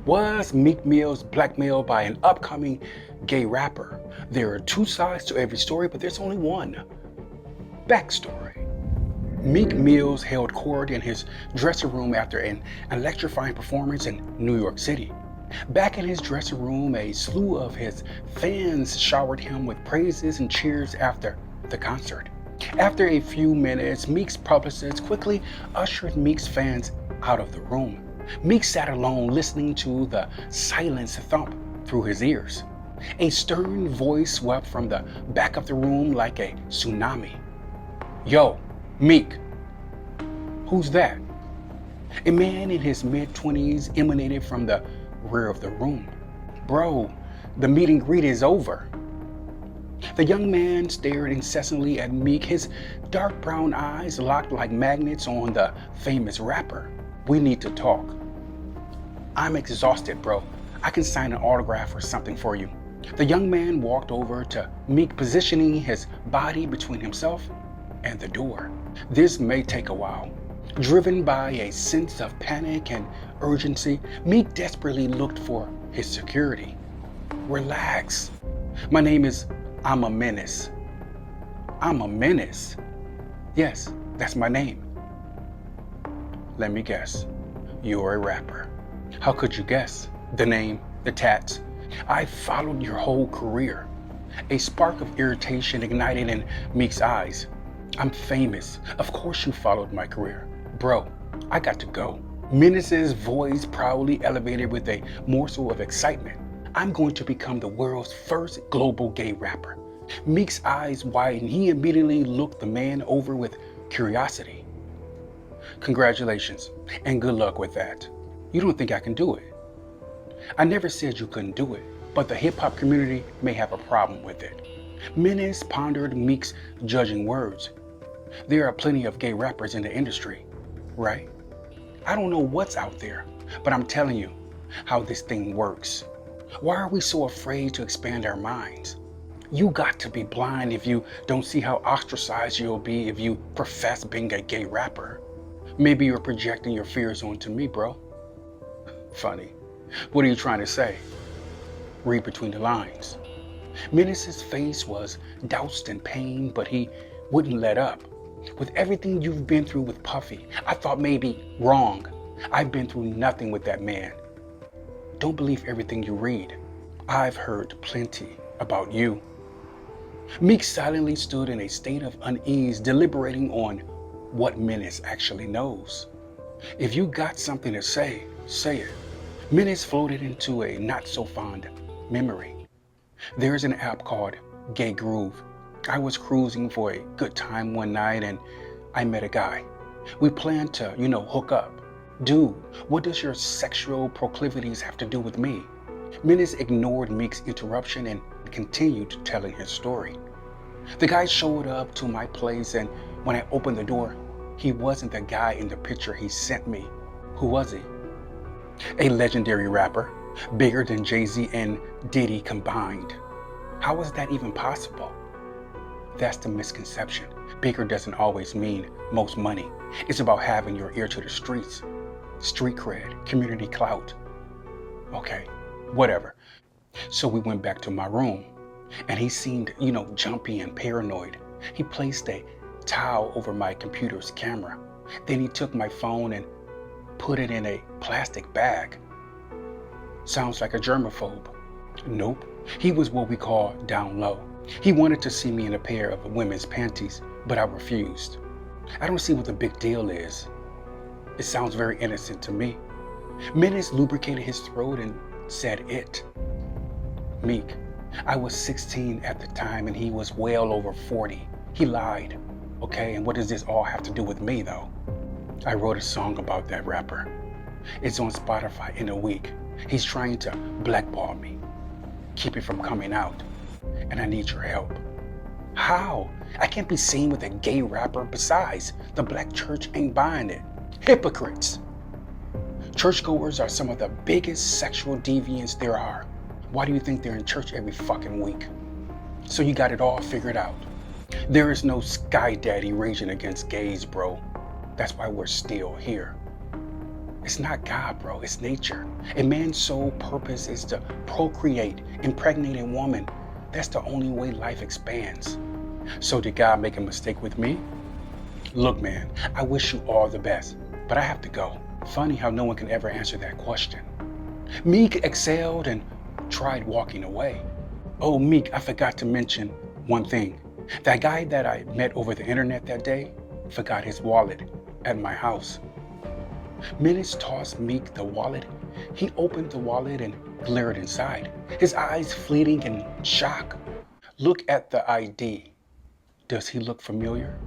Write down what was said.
Was Meek Mill's blackmailed by an upcoming gay rapper? There are two sides to every story, but there's only one. Backstory. Meek Mill held court in his dressing room after an electrifying performance in New York City. Back in his dressing room, a slew of his fans showered him with praises and cheers after the concert. After a few minutes, Meek's publicist quickly ushered Meek's fans out of the room. Meek sat alone listening to the silence thump through his ears. A stern voice swept from the back of the room like a tsunami. "Yo, Meek." "Who's that?" A man in his mid-20s emanated from the rear of the room. "Bro, the meet and greet is over." The young man stared incessantly at Meek, his dark brown eyes locked like magnets on the famous rapper. "We need to talk." "I'm exhausted, bro. I can sign an autograph or something for you." The young man walked over to Meek, positioning his body between himself and the door. "This may take a while." Driven by a sense of panic and urgency, Meek desperately looked for his security. "Relax. My name is I'm a Menace." "I'm a Menace?" "Yes, that's my name." "Let me guess. You're a rapper." "How could you guess? The name, the tats. I followed your whole career." A spark of irritation ignited in Meek's eyes. "I'm famous. Of course you followed my career." "Bro, I got to go." Menace's voice proudly elevated with a morsel of excitement. "I'm going to become the world's first global gay rapper." Meek's eyes widened. He immediately looked the man over with curiosity. "Congratulations, and good luck with that. You don't think I can do it?" "I never said you couldn't do it, but the hip-hop community may have a problem with it." Menace pondered Meek's judging words. "There are plenty of gay rappers in the industry, right? I don't know what's out there, but I'm telling you how this thing works. Why are we so afraid to expand our minds? You got to be blind if you don't see how ostracized you'll be if you profess being a gay rapper. Maybe you're projecting your fears onto me, bro." "Funny. What are you trying to say?" "Read between the lines." Menace's face was doused in pain, but he wouldn't let up. "With everything you've been through with Puffy, I thought maybe wrong. I've been through nothing with that man." "Don't believe everything you read. I've heard plenty about you." Meek silently stood in a state of unease, deliberating on what Menace actually knows. "If you got something to say, say it." Menace floated into a not-so-fond memory. "There's an app called 𝐥𝐤𝐤𝐿. I was cruising for a good time one night and I met a guy. We planned to, hook up. Dude, what does your sexual proclivities have to do with me?" Menace ignored Meek's interruption and continued telling his story. "The guy showed up to my place, and when I opened the door, he wasn't the guy in the picture he sent me." "Who was he?" "A legendary rapper, bigger than Jay-Z and Diddy combined." "How is that even possible?" "That's the misconception. Bigger doesn't always mean most money. It's about having your ear to the streets. Street cred, community clout." "Okay, whatever." So we went back to my room, and he seemed, jumpy and paranoid. He placed a towel over my computer's camera. Then he took my phone and put it in a plastic bag. "Sounds like a germaphobe." "Nope. He was what we call down low. He wanted to see me in a pair of women's panties, but I refused. I don't see what the big deal is. It sounds very innocent to me." Menace lubricated his throat and said it. "Meek, I was 16 at the time and he was well over 40. He lied. Okay, and what does this all have to do with me, though?" "I wrote a song about that rapper. It's on Spotify in a week. He's trying to blackball me, keep it from coming out, and I need your help." "How? I can't be seen with a gay rapper. Besides, the black church ain't buying it." "Hypocrites. Churchgoers are some of the biggest sexual deviants there are. Why do you think they're in church every fucking week?" "So you got it all figured out." "There is no sky daddy raging against gays, bro. That's why we're still here." It's not God, bro. It's nature. A man's sole purpose is to procreate, impregnate a woman. That's the only way life expands. So did God make a mistake with me? Look, man, I wish you all the best, but I have to go. Funny how no one can ever answer that question. Meek exhaled and tried walking away. Oh, Meek, I forgot to mention one thing. That guy that I met over the internet that day forgot his wallet at my house. Menace tossed Meek the wallet. He opened the wallet and glared inside, his eyes fleeting in shock. Look at the ID. Does he look familiar?